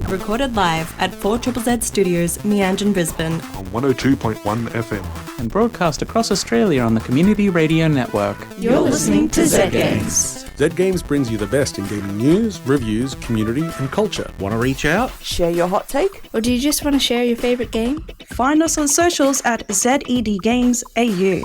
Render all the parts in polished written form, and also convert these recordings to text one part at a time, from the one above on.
recorded live at 4ZZZ Studios, Meow, Brisbane. On 102.1 FM. And broadcast across Australia on the Community Radio Network. You're listening to Zed Games. Zed Games brings you the best in gaming news, reviews, community and culture. Want to reach out? Share your hot take? Or do you just want to share your favourite game? Find us on socials at Zed Games AU.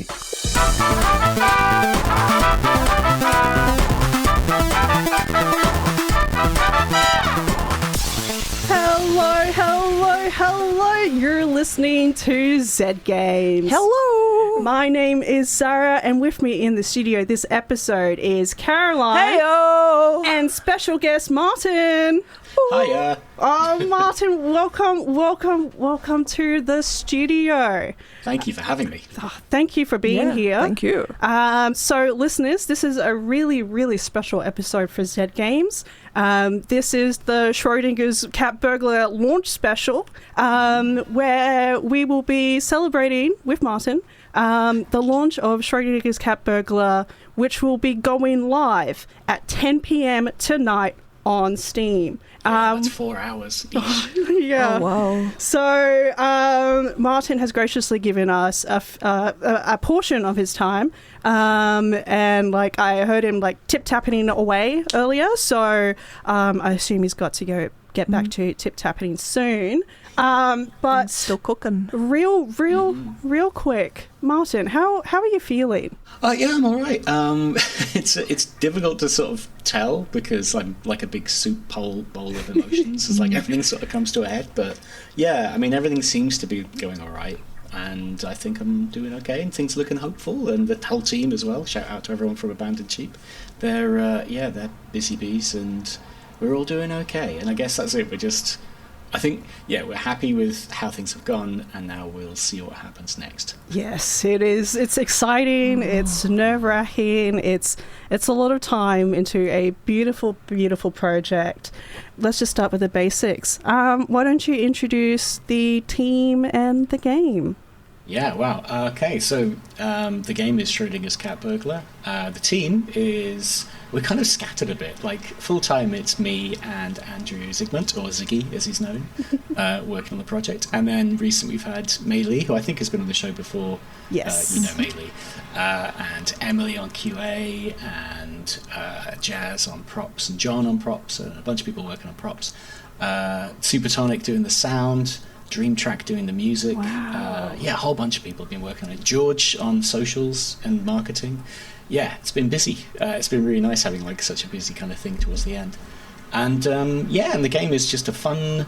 Hello, you're listening to Zed Games. Hello. My name is Zahra, and with me in the studio this episode is Catoline. Heyo. And special guest Martin. Hiya. Oh, Martin, welcome to the studio. Thank you for having me. Oh, thank you for being here. Thank you. So, listeners, this is a really, really special episode for Zed Games. This is the Schrodinger's Cat Burglar launch special, where we will be celebrating with Martin the launch of Schrodinger's Cat Burglar, which will be going live at 10 p.m. tonight on Steam. That's 4 hours each. Yeah. Oh, wow. So Martin has graciously given us a portion of his time, and like I heard him like tip-tapping away earlier, so I assume he's got to get back to tip-tapping soon. But still cooking. Real quick, Martin, how are you feeling? Yeah, I'm all right. It's difficult to sort of tell because I'm like a big soup bowl of emotions. It's like everything sort of comes to a head. But yeah, I mean, everything seems to be going all right. And I think I'm doing okay, and things looking hopeful, and the whole team as well. Shout out to everyone from Abandoned Sheep. They're busy bees, and we're all doing okay. And I guess that's it. I think, we're happy with how things have gone, and now we'll see what happens next. Yes, it is. It's exciting. It's nerve-wracking. It's a lot of time into a beautiful, beautiful project. Let's just start with the basics. Why don't you introduce the team and the game? Yeah, wow. Okay, so the game is Schrodinger's Cat Burglar. The team is... We're kind of scattered a bit. Like, full-time it's me and Andrew Zygmunt, or Ziggy as he's known, working on the project. And then recently we've had Mei Lee, who I think has been on the show before. Yes. You know Mei Lee. And Emily on QA, and Jazz on props, and John on props, and a bunch of people working on props. Supertonic doing the sound, Dreamtrack doing the music. Wow. A whole bunch of people have been working on it. George on socials and marketing. Yeah, it's been busy. It's been really nice having like such a busy kind of thing towards the end. And and the game is just a fun...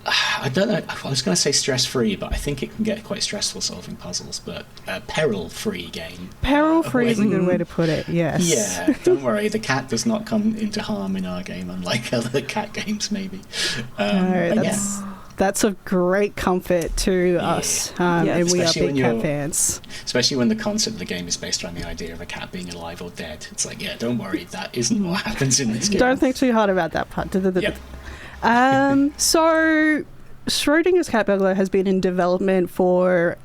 I don't know, I was going to say stress-free, but I think it can get quite stressful solving puzzles, but peril-free game. Peril-free is a good way to put it, yes. Yeah, don't worry, the cat does not come into harm in our game, unlike other cat games, maybe. That's of great comfort to us, and we are big cat fans. Especially when the concept of the game is based around the idea of a cat being alive or dead. It's like, don't worry, that isn't what happens in this game. Don't think too hard about that part. Yep. So, Schrodinger's Cat Burglar has been in development for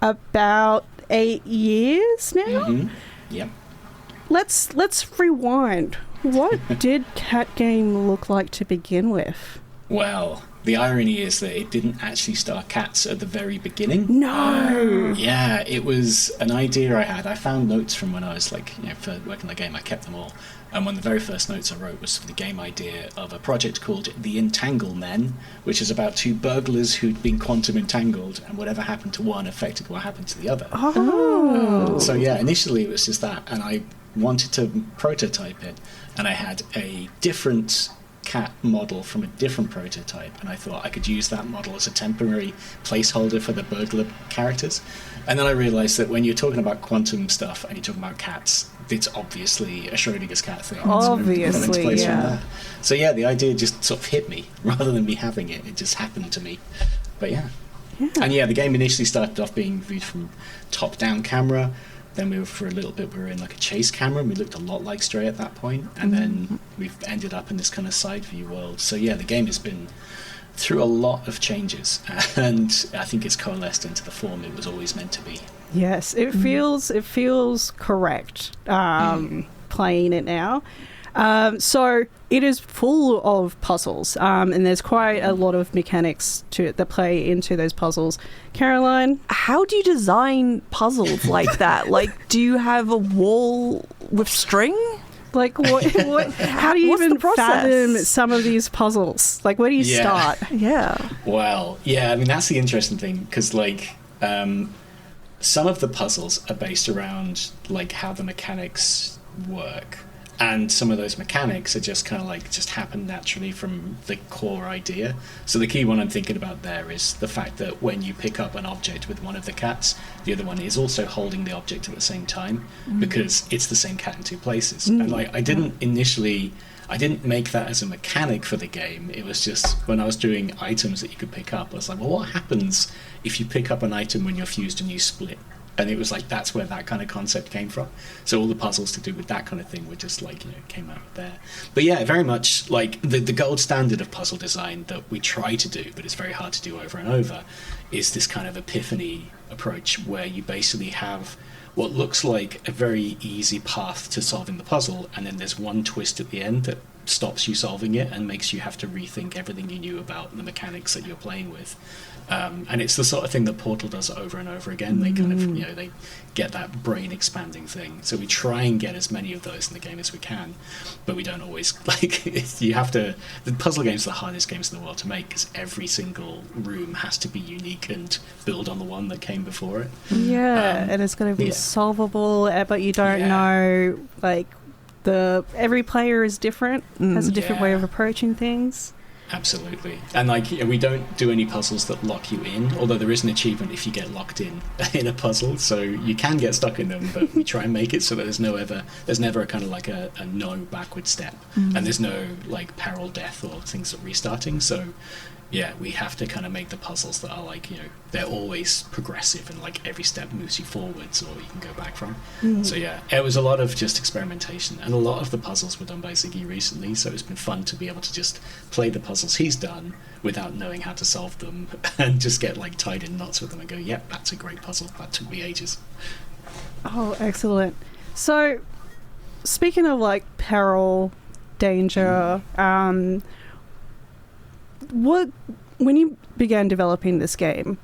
about 8 years now. Mm-hmm. Yep. Let's rewind. What did Cat Game look like to begin with? Well, the irony is that it didn't actually star cats at the very beginning. No! Yeah, it was an idea I had. I found notes from when I was for working on the game. I kept them all. And one of the very first notes I wrote was for the game idea of a project called The Entangle Men, which is about two burglars who'd been quantum entangled, and whatever happened to one affected what happened to the other. Oh! So initially it was just that, and I wanted to prototype it, and I had a different cat model from a different prototype, and I thought I could use that model as a temporary placeholder for the burglar characters. And then I realised that when you're talking about quantum stuff and you're talking about cats, it's obviously a Schrodinger's cat thing. Obviously, So the idea just sort of hit me rather than me having it. It just happened to me. But And the game initially started off being viewed from top-down camera. Then for a little bit we were in like a chase camera, and we looked a lot like Stray at that point. And then we've ended up in this kind of side view world. So the game has been through a lot of changes, and I think it's coalesced into the form it was always meant to be. Yes, it feels correct playing it now. So it is full of puzzles, and there's quite a lot of mechanics that play into those puzzles. Caroline? How do you design puzzles like that? Like, do you have a wall with string? Like, what how do you What's even the process? fathom some of these puzzles? Like, where do you start? Yeah. Well, yeah, I mean, that's the interesting thing, because, like, some of the puzzles are based around, like, how the mechanics work. And some of those mechanics are just kind of like just happen naturally from the core idea. So the key one I'm thinking about there is the fact that when you pick up an object with one of the cats, the other one is also holding the object at the same time, because it's the same cat in two places. And like I didn't make that as a mechanic for the game. It was just when I was doing items that you could pick up, I was like, well, what happens if you pick up an item when you're fused and you split? And it was like, that's where that kind of concept came from. So all the puzzles to do with that kind of thing were just like, came out of there. But yeah, very much like the gold standard of puzzle design that we try to do, but it's very hard to do over and over, is this kind of epiphany approach where you basically have what looks like a very easy path to solving the puzzle, and then there's one twist at the end that stops you solving it and makes you have to rethink everything you knew about the mechanics that you're playing with. And it's the sort of thing that Portal does over and over again. They kind of, they get that brain expanding thing. So we try and get as many of those in the game as we can, but we don't always, you have to, the puzzle games are the hardest games in the world to make, because every single room has to be unique and build on the one that came before it. Yeah, and it's going to be solvable, but you don't know, like, every player is different, has a different way of approaching things. Absolutely. And like we don't do any puzzles that lock you in, although there is an achievement if you get locked in a puzzle, so you can get stuck in them, but we try and make it so that there's never a kind of like a no backward step, and there's no like peril, death, or things that restarting. So yeah, we have to kind of make the puzzles that are like, they're always progressive and like every step moves you forwards or you can go back from. So yeah, it was a lot of just experimentation, and a lot of the puzzles were done by Ziggy recently, so it's been fun to be able to just play the puzzles he's done without knowing how to solve them and just get like tied in knots with them and go, yep, that's a great puzzle, that took me ages. Oh, excellent. So speaking of like peril, danger, when you began developing this game,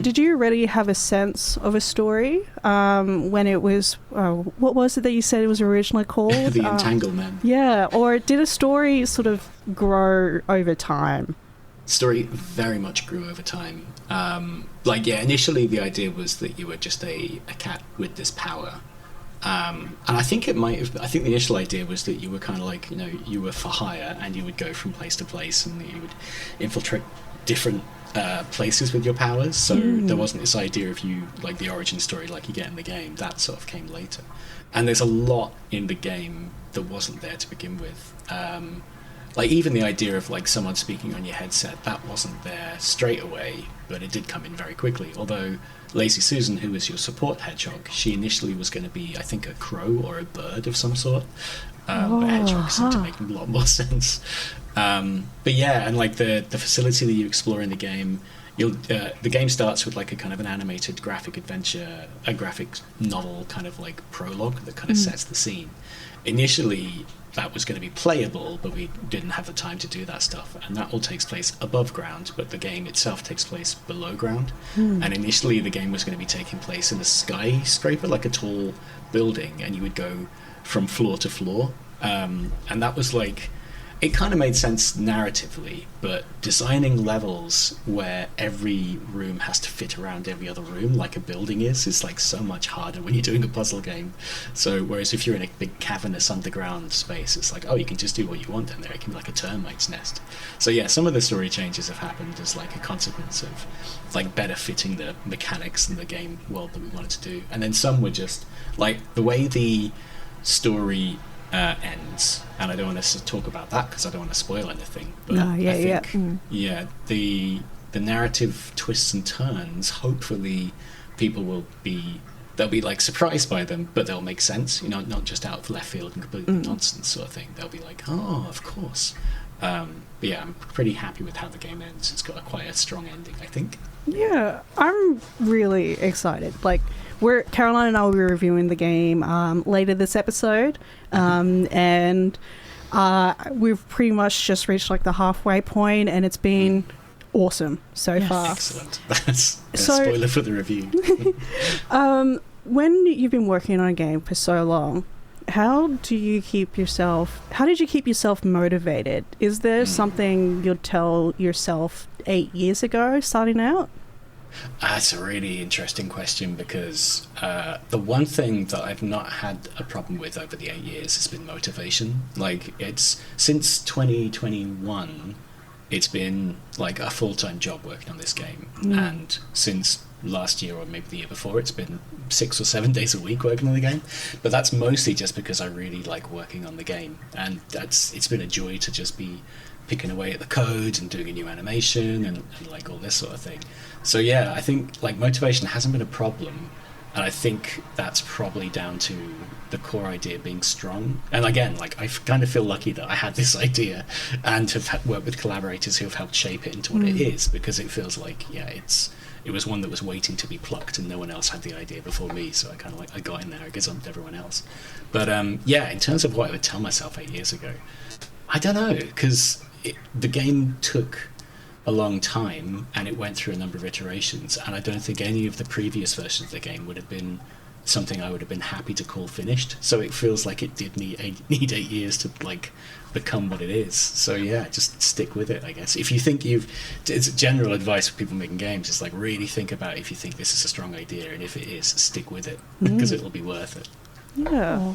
did you already have a sense of a story when it was, what was it that you said it was originally called? The Entanglement. Yeah, or did a story sort of grow over time? Story very much grew over time. Initially the idea was that you were just a cat with this power. And I think the initial idea was that you were kind of like, you were for hire and you would go from place to place and you would infiltrate different places with your powers. So there wasn't this idea of you, like the origin story like you get in the game. That sort of came later. And there's a lot in the game that wasn't there to begin with. Like even the idea of like someone speaking on your headset, that wasn't there straight away, but it did come in very quickly. Although Lazy Susan, who was your support hedgehog, she initially was going to be, I think, a crow or a bird of some sort. But hedgehogs seem to make a lot more sense. But yeah, and like the facility that you explore in the game, the game starts with like a kind of an animated graphic adventure, a graphic novel kind of like prologue that kind of sets the scene. Initially, that was going to be playable, but we didn't have the time to do that stuff, and that all takes place above ground, but the game itself takes place below ground. And initially the game was going to be taking place in a skyscraper, like a tall building, and you would go from floor to floor, and that was like, it kind of made sense narratively, but designing levels where every room has to fit around every other room like a building is like so much harder when you're doing a puzzle game. So whereas if you're in a big cavernous underground space, it's like, oh, you can just do what you want in there. It can be like a termite's nest. So yeah, some of the story changes have happened as like a consequence of like better fitting the mechanics in the game world that we wanted to do. And then some were just like the way the story ends, and I don't want to talk about that because I don't want to spoil anything, but I think the narrative twists and turns, hopefully people they'll be like surprised by them, but they'll make sense, not just out of left field and completely nonsense sort of thing. They'll be like, oh, of course. But yeah, I'm pretty happy with how the game ends. It's got quite a strong ending, I think. Yeah, I'm really excited. Like, Caroline and I will be reviewing the game later this episode, and We've pretty much just reached like the halfway point, and it's been awesome so far. Excellent. That's a So- spoiler for the review. When you've been working on a game for so long, how did you keep yourself motivated? Is there something you'd tell yourself 8 years ago starting out? That's a really interesting question because the one thing that I've not had a problem with over the 8 years has been motivation. Like, it's since 2021, it's been like a full-time job working on this game. And since last year, or maybe the year before, it's been 6 or 7 days a week working on the game. But that's mostly just because I really like working on the game, and it's been a joy to just be picking away at the code and doing a new animation and like all this sort of thing. So yeah, I think like motivation hasn't been a problem, and I think that's probably down to the core idea being strong. And again, like, I kind of feel lucky that I had this idea and have worked with collaborators who have helped shape it into what it is, because it feels like, yeah, it was one that was waiting to be plucked and no one else had the idea before me, so I kind of like, I got in there, I gazumped everyone else. But yeah, in terms of what I would tell myself 8 years ago, I don't know, because the game took a long time and it went through a number of iterations, and I don't think any of the previous versions of the game would have been something I would have been happy to call finished. So it feels like it did need 8 years to like become what it is. So yeah, just stick with it, I guess. If you think it's general advice for people making games, it's like, really think about if you think this is a strong idea, and if it is, stick with it, because it'll be worth it. Yeah.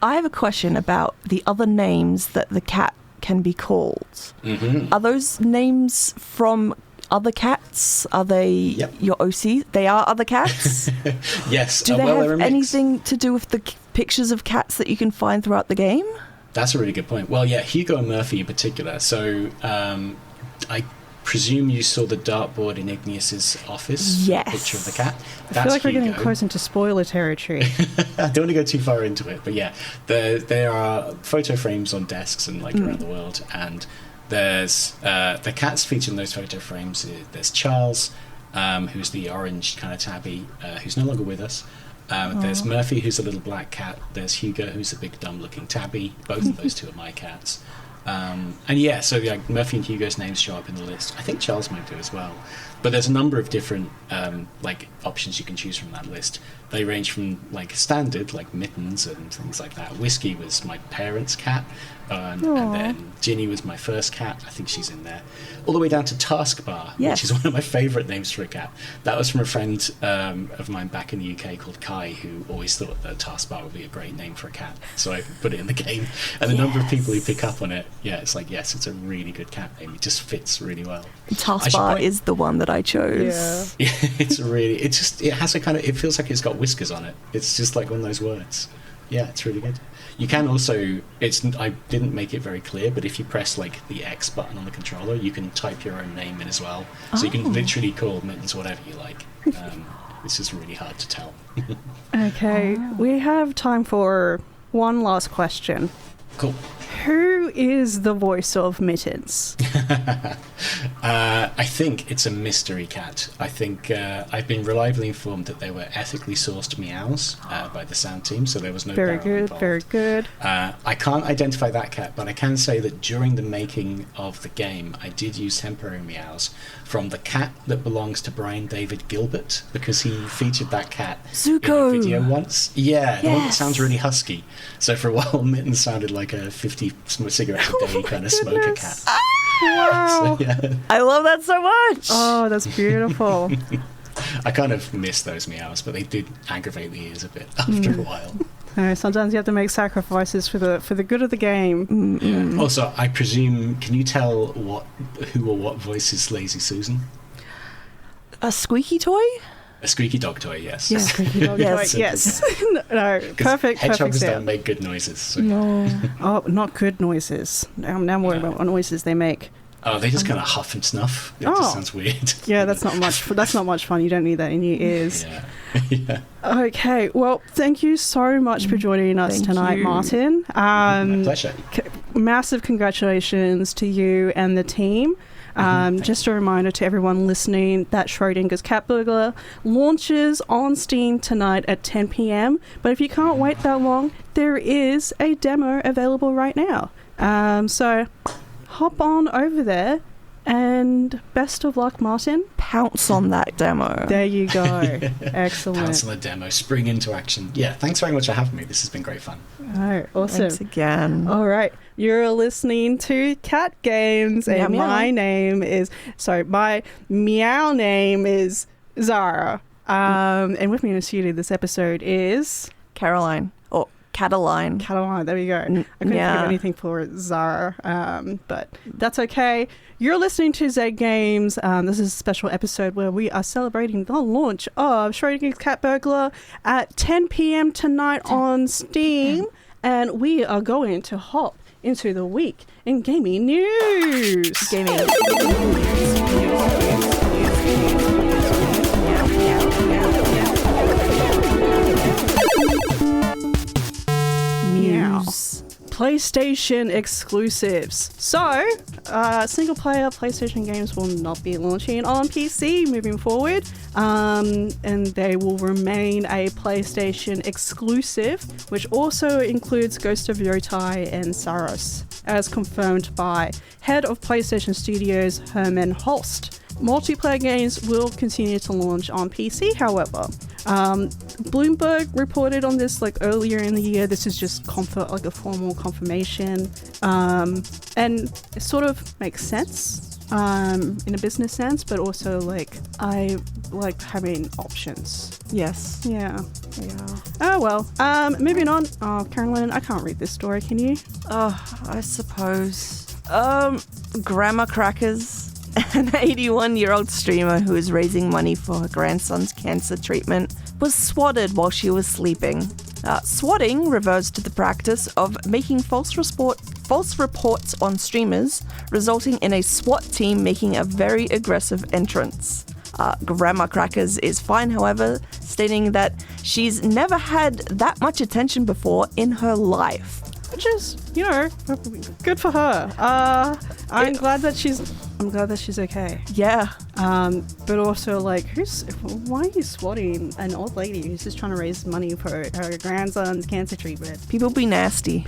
I have a question about the other names that the cat can be called. Are those names from other cats? Are they your OC? They are other cats? Yes. Do they they're a have mix. anything to do with the pictures of cats that you can find throughout the game? That's a really good point. Well, yeah, Hugo and Murphy in particular. So I presume you saw the dartboard in Igneous's office. Yes. Picture of the cat. I feel like we're getting Hugo. close into spoiler territory. I don't want to go too far into it, but yeah, there are photo frames on desks and like around the world, and there's the cats featured in those photo frames. There's Charles, who's the orange kind of tabby, who's no longer with us. There's Murphy, who's a little black cat. There's Hugo, who's a big dumb-looking tabby. Both of those two are my cats. And yeah, so yeah, Murphy and Hugo's names show up in the list. I think Charles might do as well. But there's a number of different like options you can choose from that list. They range from like standard, like Mittens and things like that. Whiskey was my parents' cat, and then Ginny was my first cat. I think she's in there. All the way down to Taskbar, which is one of my favourite names for a cat. That was from a friend of mine back in the UK called Kai, who always thought that Taskbar would be a great name for a cat. So I put it in the game. And the number of people who pick up on it, yeah, it's like, yes, it's a really good cat name. It just fits really well. Taskbar is the one that I chose. Yeah. It's really, it has a kind of, it feels like it's got whiskers on it. It's just like one of those words. Yeah, it's really good. You can also, I didn't make it very clear, but if you press like the X button on the controller, you can type your own name in as well. So you can literally call Mittens whatever you like. It's just really hard to tell. Okay, we have time for one last question. Cool. Who is the voice of Mittens? I think it's a mystery cat. I think I've been reliably informed that they were ethically sourced meows by the sound team, so there was no Very barrel good, involved. very good. I can't identify that cat, but I can say that during the making of the game, I did use temporary meows from the cat that belongs to Brian David Gilbert, because he featured that cat Zuko. in a video once. Yeah, the one that Yes. sounds really husky. So for a while, Mittens sounded like a 50 cigarettes a day kind of smoker cat. Wow. So, yeah. I love that so much. Oh, that's beautiful. I kind of miss those meows, but they did aggravate the ears a bit after a while. Sometimes you have to make sacrifices for the good of the game. Yeah. Also, I presume, can you tell who or what voice is Lazy Susan? A squeaky toy? A squeaky dog toy, yes. Yeah. Squeaky dog Yes. toy, yes. No, 'Cause perfect hedgehogs don't sound. make good noises. So. No. Oh, not good noises. Now I'm worried about what noises they make. Oh, they just kind of huff and snuff. It Oh. just sounds weird. Yeah, that's not much. That's not much fun. You don't need that in your ears. Yeah. Yeah. Okay, well, thank you so much for joining us Thank tonight, you. Martin. My pleasure. massive congratulations to you and the team. Just a reminder to everyone listening that Schrodinger's Cat Burglar launches on Steam tonight at 10 p.m. But if you can't wait that long, there is a demo available right now. So hop on over there, and best of luck, Martin. Pounce on that demo. There you go. Excellent. Pounce on the demo, spring into action. Yeah, thanks very much for having me. This has been great fun. Oh, awesome. Thanks again. All right. You're listening to Cat Games, and Meow, my Meow name is Zahra. And with me in the studio this episode is... Caroline. Or Catoline. Catoline, there we go. I couldn't think of anything for Zahra, but that's okay. You're listening to Zed Games. This is a special episode where we are celebrating the launch of Schrodinger's Cat Burglar at 10 p.m. tonight on Steam, and we are going to hop into the week in gaming news. Gaming news. PlayStation exclusives. So, single-player PlayStation games will not be launching on PC moving forward, and they will remain a PlayStation exclusive, which also includes Ghost of Yotai and Saros, as confirmed by head of PlayStation Studios Herman Holst. Multiplayer games will continue to launch on PC, however. Bloomberg reported on this earlier in the year. This is just a formal confirmation, and it sort of makes sense in a business sense, but also I like having options. Yes. Yeah. Oh well. Moving on. Oh, Caroline, I can't read this story. Can you? Oh, I suppose. Grandma Crackers. An 81-year-old streamer who is raising money for her grandson's cancer treatment was swatted while she was sleeping. Swatting refers to the practice of making false reports on streamers, resulting in a SWAT team making a very aggressive entrance. Grandma Crackers is fine, however, stating that she's never had that much attention before in her life. Which is, good for her. I'm glad that she's okay. Yeah. But also, why are you swatting an old lady who's just trying to raise money for her grandson's cancer treatment? People be nasty.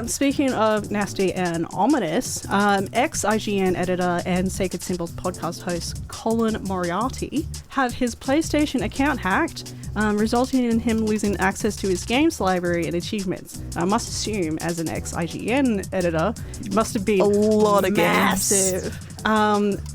Speaking of nasty and ominous, ex-IGN editor and Sacred Symbols podcast host Colin Moriarty had his PlayStation account hacked, resulting in him losing access to his games library and achievements. I must assume, as an ex-IGN editor, it must have been a lot of massive.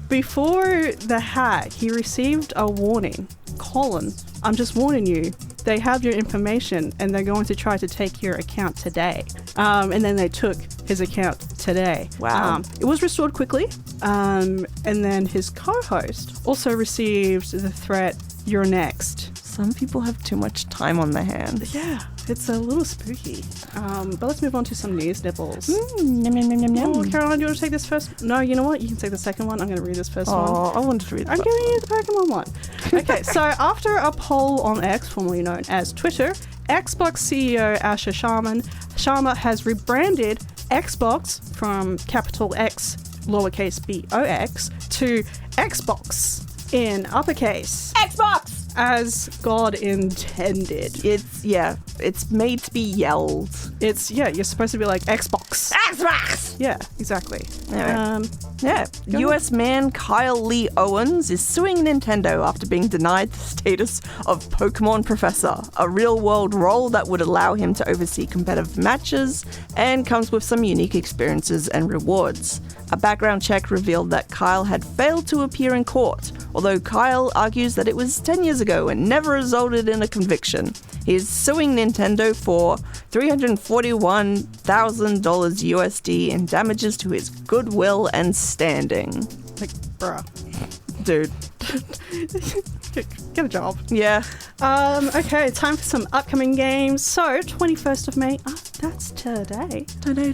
Before the hack, he received a warning. Colin, I'm just warning you, they have your information and they're going to try to take your account today. And then they took his account today. Wow. It was restored quickly. And then his co-host also received the threat, "You're next." Some people have too much time on their hands. Yeah, it's a little spooky. But let's move on to some news nibbles. Yum, yum, yum, yum, yum. Oh, Caroline, do you want to take this first? No, you know what? You can take the second one. I'm going to read this first one. Oh, I wanted to read I'm giving you the Pokemon one. Okay, so after a poll on X, formerly known as Twitter, Xbox CEO Asher Sharma has rebranded Xbox from capital X, lowercase BOX, to Xbox in uppercase. Xbox! As God intended. It's made to be yelled. You're supposed to be like Xbox. Xbox! Yeah, exactly. Anyway. US man Kyle Lee Owens is suing Nintendo after being denied the status of Pokemon Professor, a real-world role that would allow him to oversee competitive matches and comes with some unique experiences and rewards. A background check revealed that Kyle had failed to appear in court, although Kyle argues that it was 10 years ago and never resulted in a conviction. He is suing Nintendo for $341,000 USD in damages to his goodwill and standing. Bruh. Dude. Get a job. Yeah. Okay, time for some upcoming games. So, 21st of May. That's today. Today.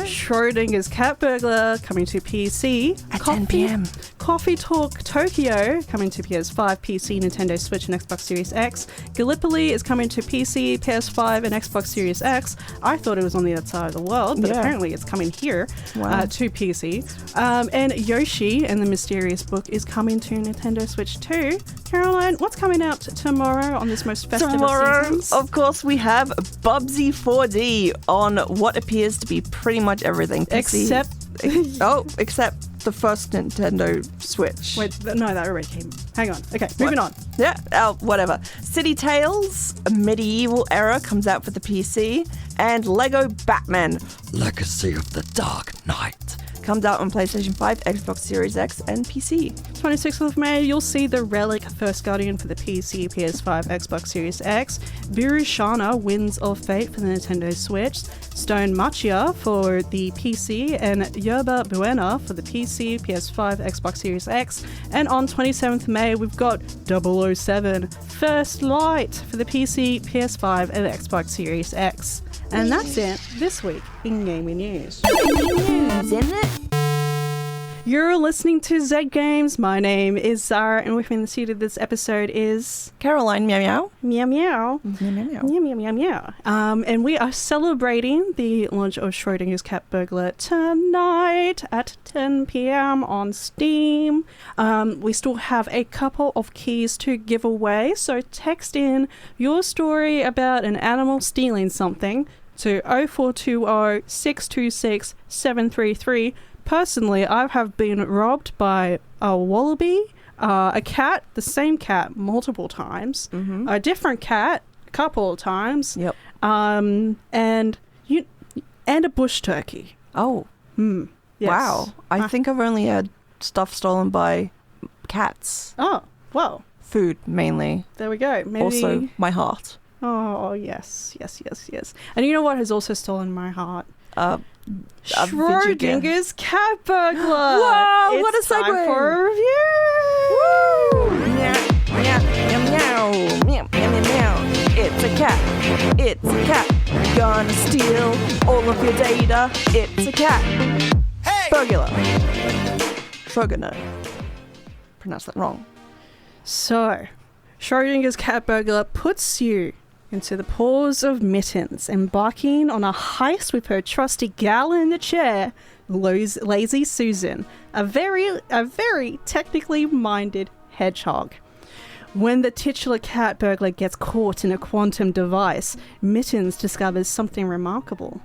Schrodinger's Cat Burglar coming to PC. At 10 p.m. Coffee Talk Tokyo coming to PS5, PC, Nintendo Switch, and Xbox Series X. Gallipoli is coming to PC, PS5, and Xbox Series X. I thought it was on the other side of the world, but apparently it's coming here to PC. And Yoshi and the Mysterious Book is coming to Nintendo Switch too. Caroline, what's coming out tomorrow on this most festive of seasons? Of course, we have Bubsy 4D on what appears to be pretty much everything. Except the first Nintendo Switch. Wait, no, that already came. Hang on. Okay, moving on. Yeah, whatever. City Tales, a medieval era, comes out for the PC. And Lego Batman, Legacy of the Dark Knight, comes out on PlayStation 5, Xbox Series X, and PC. 26th of May, you'll see The Relic First Guardian for the PC, PS5, Xbox Series X, Birushana Winds of Fate for the Nintendo Switch, Stone Machia for the PC, and Yerba Buena for the PC, PS5, Xbox Series X. And on 27th May, we've got 007 First Light for the PC, PS5, and Xbox Series X. And that's it this week in Gaming News. Isn't it? You're listening to Zed Games. My name is Zahra, and with me in the studio this episode is Catoline. Meow. Meow Meow. Meow Meow. Meow Meow Meow Meow. And we are celebrating the launch of Schrodinger's Cat Burglar tonight at 10 p.m. on Steam. We still have a couple of keys to give away, so text in your story about an animal stealing something to 0420 626 733. Personally, I have been robbed by a wallaby, a cat, the same cat multiple times, a different cat a couple of times, and a bush turkey. Oh. Yes. Wow. I think I've only had stuff stolen by cats. Oh, well. Food, mainly. There we go. Maybe... Also, my heart. Oh, yes. And you know what has also stolen my heart? Schrodinger's Cat Burglar. Wow, what a It's time segue. for a review. Woo! Meow, meow, meow, meow, meow, meow, meow. It's a cat. It's a cat. Gonna steal all of your data. It's a cat. Hey! Burglar. Schrodinger. Pronounced that wrong. So, Schrodinger's Cat Burglar puts you into the paws of Mittens, embarking on a heist with her trusty gal in the chair, Lazy Susan, a very technically minded hedgehog. When the titular cat burglar gets caught in a quantum device, Mittens discovers something remarkable.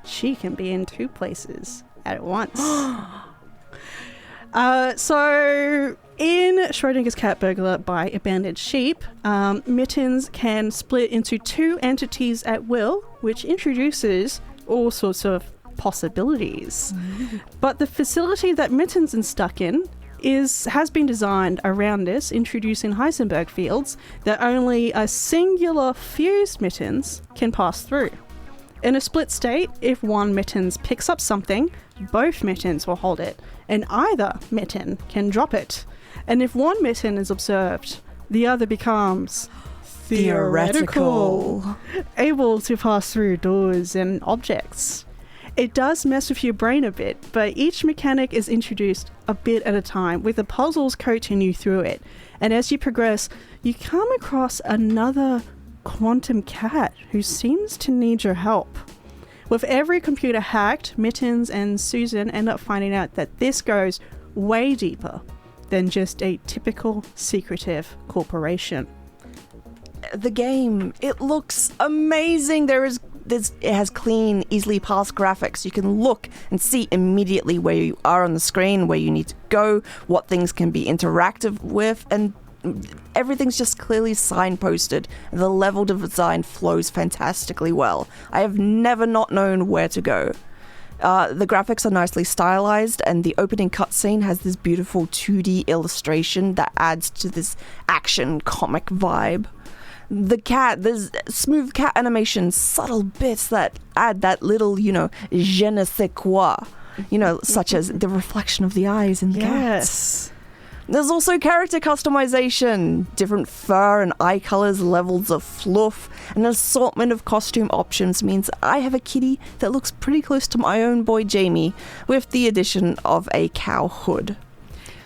She can be in two places at once. So, in Schrodinger's Cat Burglar by Abandoned Sheep, Mittens can split into two entities at will, which introduces all sorts of possibilities. But the facility that Mittens is stuck in has been designed around this, introducing Heisenberg fields that only a singular fused Mittens can pass through. In a split state, if one Mittens picks up something, both Mittens will hold it, and either Mitten can drop it. And if one Mitten is observed, the other becomes theoretical, able to pass through doors and objects. It does mess with your brain a bit, but each mechanic is introduced a bit at a time, with the puzzles coaching you through it. And as you progress, you come across another quantum cat who seems to need your help. With every computer hacked, Mittens and Susan end up finding out that this goes way deeper than just a typical secretive corporation. The game, it looks amazing. It has clean, easily passed graphics. You can look and see immediately where you are on the screen, where you need to go, what things can be interactive with, and everything's just clearly signposted. The level design flows fantastically well. I have never not known where to go. The graphics are nicely stylized, and the opening cutscene has this beautiful 2D illustration that adds to this action comic vibe. The cat, there's smooth cat animation, subtle bits that add that little, je ne sais quoi, such as the reflection of the eyes in the cats. There's also character customization, different fur and eye colors, levels of fluff, and an assortment of costume options means I have a kitty that looks pretty close to my own boy Jamie, with the addition of a cow hood.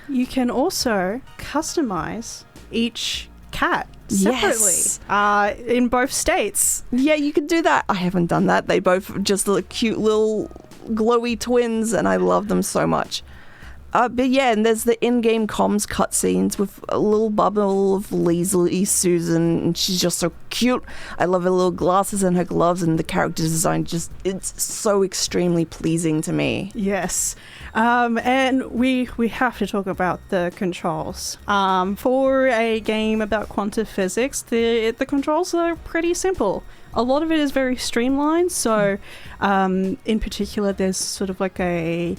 You can also customize each cat separately in both states. Yeah, you can do that. I haven't done that. They both just look cute little glowy twins, and I love them so much. But yeah, and there's the in-game comms cutscenes with a little bubble of Leslie Susan, and she's just so cute. I love her little glasses and her gloves, and the character design it's so extremely pleasing to me. Yes. And we have to talk about the controls. For a game about quantum physics, the controls are pretty simple. A lot of it is very streamlined, so in particular there's sort of like a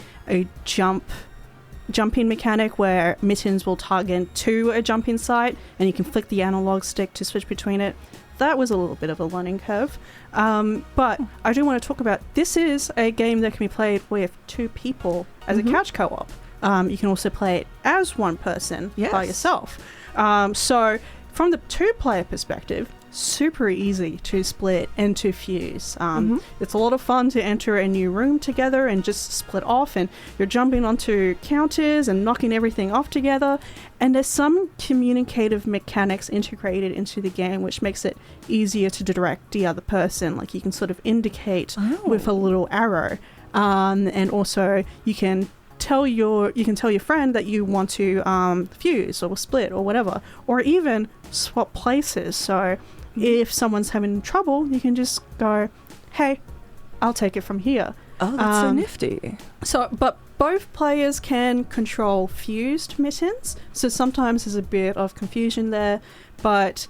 jumping mechanic where mittens will target to a jumping site and you can flick the analog stick to switch between it. That was a little bit of a learning curve. But I do want to talk about, this is a game that can be played with 2 people as a couch co-op. You can also play it as one person by yourself. So from the 2-player perspective, super easy to split and to fuse. It's a lot of fun to enter a new room together and just split off, and you're jumping onto counters and knocking everything off together, and there's some communicative mechanics integrated into the game which makes it easier to direct the other person. Like you can sort of indicate with a little arrow, and also you can tell your friend that you want to fuse or split or whatever, or even swap places. So if someone's having trouble, you can just go, hey, I'll take it from here. Oh, that's so nifty. But both players can control fused mittens, so sometimes there's a bit of confusion there, but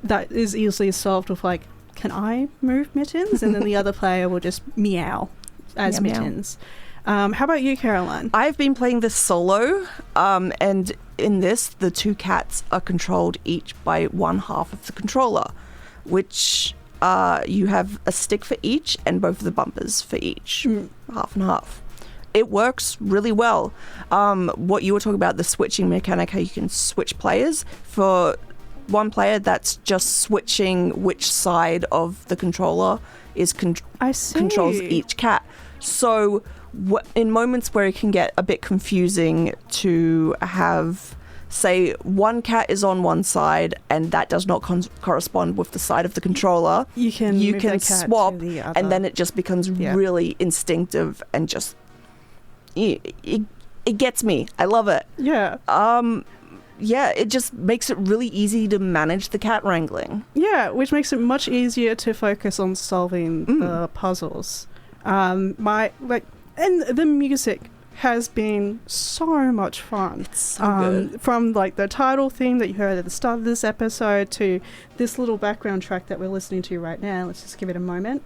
that is easily solved with like, can I move mittens? And then the other player will just meow as mittens. How about you, Caroline? I've been playing this solo, and in this, the 2 cats are controlled each by one half of the controller, which you have a stick for each and both of the bumpers for each, half and half. It works really well. What you were talking about, the switching mechanic, how you can switch players. For one player, that's just switching which side of the controller is controls each cat. So in moments where it can get a bit confusing to have, say, one cat is on one side and that does not correspond with the side of the controller, you can swap, and then it just becomes really instinctive and just it gets me. I love it. It just makes it really easy to manage the cat wrangling. Yeah, which makes it much easier to focus on solving the puzzles. And the music has been so much fun. It's so good. From like the title theme that you heard at the start of this episode to this little background track that we're listening to right now. Let's just give it a moment.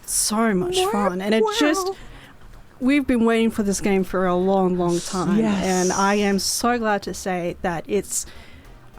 So much fun. And we've been waiting for this game for a long, long time. Yes. And I am so glad to say that it's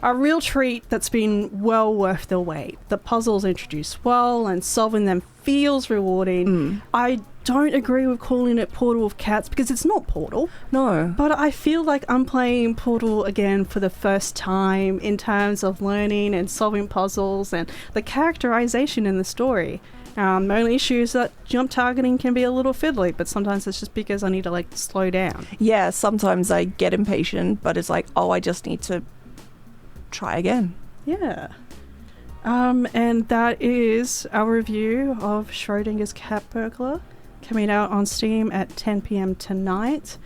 a real treat that's been well worth the wait. The puzzles introduced well and solving them feels rewarding. I don't agree with calling it Portal of Cats because it's not Portal. No. But I feel like I'm playing Portal again for the first time in terms of learning and solving puzzles and the characterization in the story. The only issue is that jump targeting can be a little fiddly, but sometimes it's just because I need to like slow down. Yeah, sometimes I get impatient, but it's like, oh, I just need to try again. Yeah. And that is our review of Schrodinger's Cat Burglar, coming out on Steam at 10 p.m. tonight.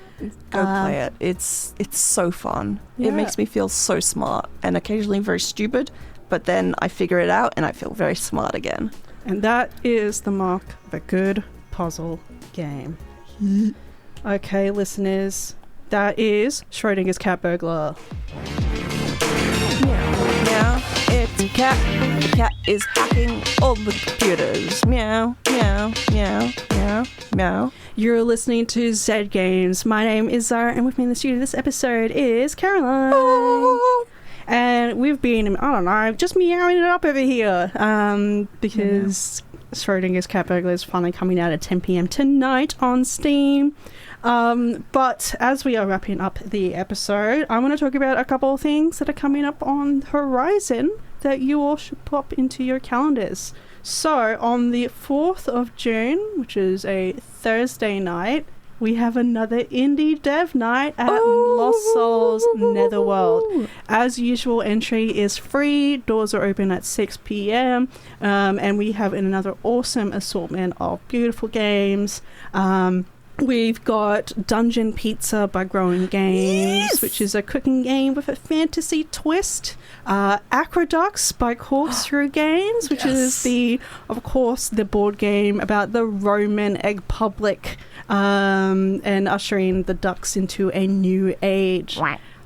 Go play it. It's so fun. It makes me feel so smart and occasionally very stupid, but then I figure it out and I feel very smart again. And that is the mark of a good puzzle game. Okay, listeners, that is Schrodinger's Cat Burglar. Meow, it's a cat. The cat is hacking all the computers. Meow, meow, meow, meow, meow. You're listening to Zed Games. My name is Zahra, and with me in the studio this episode is Caroline. Oh. And we've been, I don't know, just meowing it up over here. Because Schrodinger's Cat Burglar is finally coming out at 10 p.m. tonight on Steam. But as we are wrapping up the episode, I want to talk about a couple of things that are coming up on the horizon that you all should pop into your calendars. So on the 4th of June, which is a Thursday night, we have another indie dev night at Lost Souls Netherworld. As usual, entry is free. Doors are open at 6 p.m. And we have another awesome assortment of beautiful games. We've got Dungeon Pizza by Growing Games, which is a cooking game with a fantasy twist. Aqueducts by Corkscrew Games, which is of course, the board game about the Roman Republic and ushering the ducks into a new age.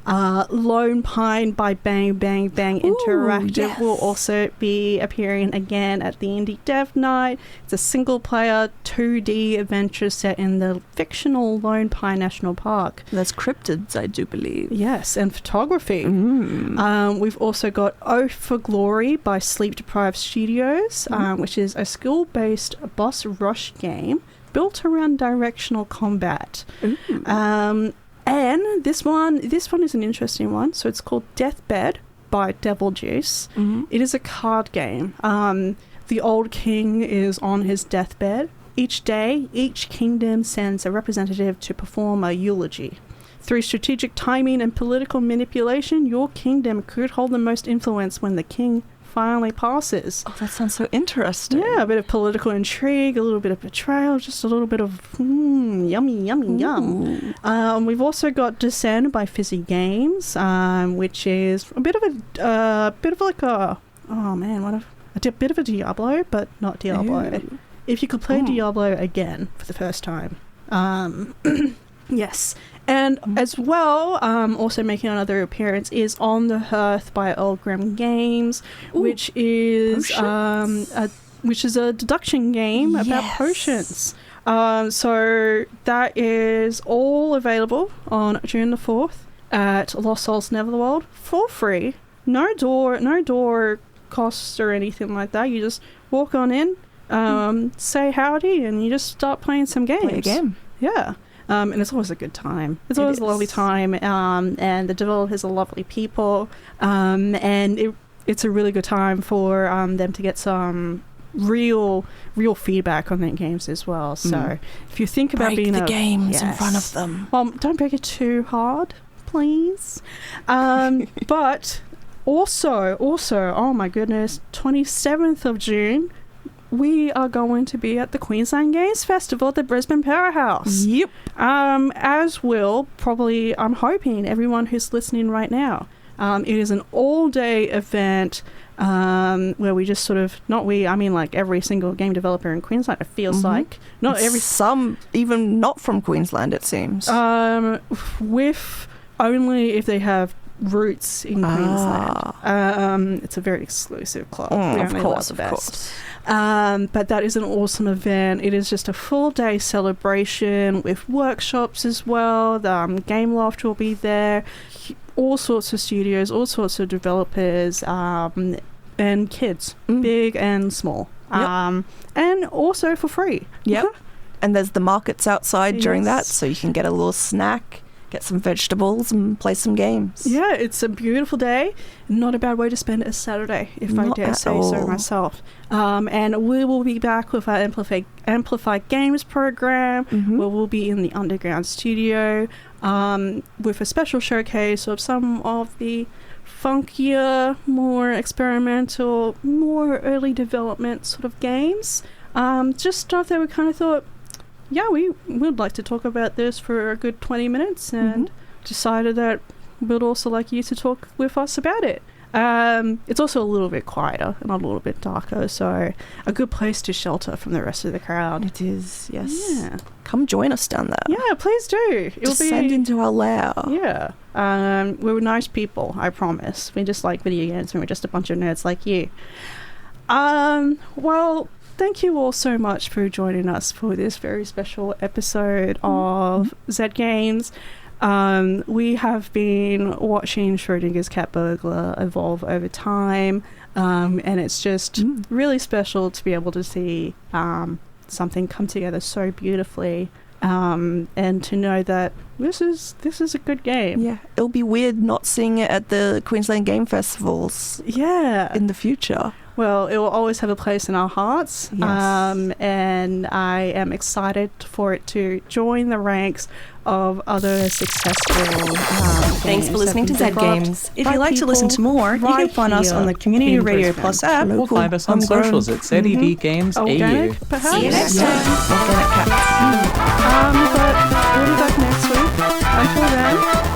Lone Pine by Bang Bang Bang Interactive will also be appearing again at the Indie Dev Night. It's a single-player 2D adventure set in the fictional Lone Pine National Park. There's cryptids, I do believe. Yes, and photography. We've also got Oath for Glory by Sleep Deprived Studios, which is a skill-based boss rush game built around directional combat. And this one is an interesting one. So it's called Deathbed by Devil Juice. It is a card game. The old king is on his deathbed. Each day, each kingdom sends a representative to perform a eulogy. Through strategic timing and political manipulation, your kingdom could hold the most influence when the king finally passes. Oh, that sounds so interesting. Yeah, a bit of political intrigue, a little bit of betrayal, just a little bit of yummy, yum. We've also got Descend by Fizzy Games, which is a bit of a bit of a Diablo, but not Diablo. Ooh. If you could play Diablo again for the first time. Yes. And as well, also making another appearance is On the Hearth by Earlgrim Games, which is a deduction game about potions. So that is all available on June the 4th at Lost Souls Netherworld for free. No door costs or anything like that. You just walk on in, say howdy, and you just start playing some games. Play a game. Yeah. And it's always a good time. It's always a lovely time, and the developers are lovely people, and it's a really good time for them to get some real feedback on their games as well. So if you think about being the games in front of them, well, don't break it too hard, please. But also, oh my goodness, 27th of June. We are going to be at the Queensland Games Festival at the Brisbane Powerhouse. Yep. As will probably, I'm hoping, everyone who's listening right now. It is an all-day event where we just sort of, like every single game developer in Queensland, it feels like. Some even not from Queensland, it seems. With only if they have roots in Queensland. It's a very exclusive club. Of course. But that is an awesome event. It is just a full day celebration with workshops as well. The Game Loft will be there. All sorts of studios, all sorts of developers, and kids, big and small. And also for free. Yep. And there's the markets outside during that, so you can get a little snack, get some vegetables, and play some games. Yeah, it's a beautiful day. Not a bad way to spend a Saturday, if I dare say so myself. And we will be back with our Amplify Games program, where we'll be in the underground studio with a special showcase of some of the funkier, more experimental, more early development sort of games. Just stuff that we kind of thought, yeah, we would like to talk about this for a good 20 minutes and decided that we'd also like you to talk with us about it. It's also a little bit quieter and a little bit darker, so a good place to shelter from the rest of the crowd. It is, yes. Yeah. Come join us down there. Yeah, please do. Descend into our lair. Yeah. We're nice people, I promise. We just like video games and we're just a bunch of nerds like you. Well, thank you all so much for joining us for this very special episode of Zed Games. We have been watching Schrodinger's Cat Burglar evolve over time. And it's just really special to be able to see something come together so beautifully, and to know that this is a good game. Yeah, it'll be weird not seeing it at the Queensland Game Festivals. Yeah, in the future. Well, it will always have a place in our hearts. Yes. And I am excited for it to join the ranks of other successful Thanks for listening to Zed Games. If you'd like to listen to more, you can find us on the Community Radio Plus app. Or find us on socials at Zed Games AU. Organic, perhaps? See you next time. Organic cats. But we'll be back next week. Until then,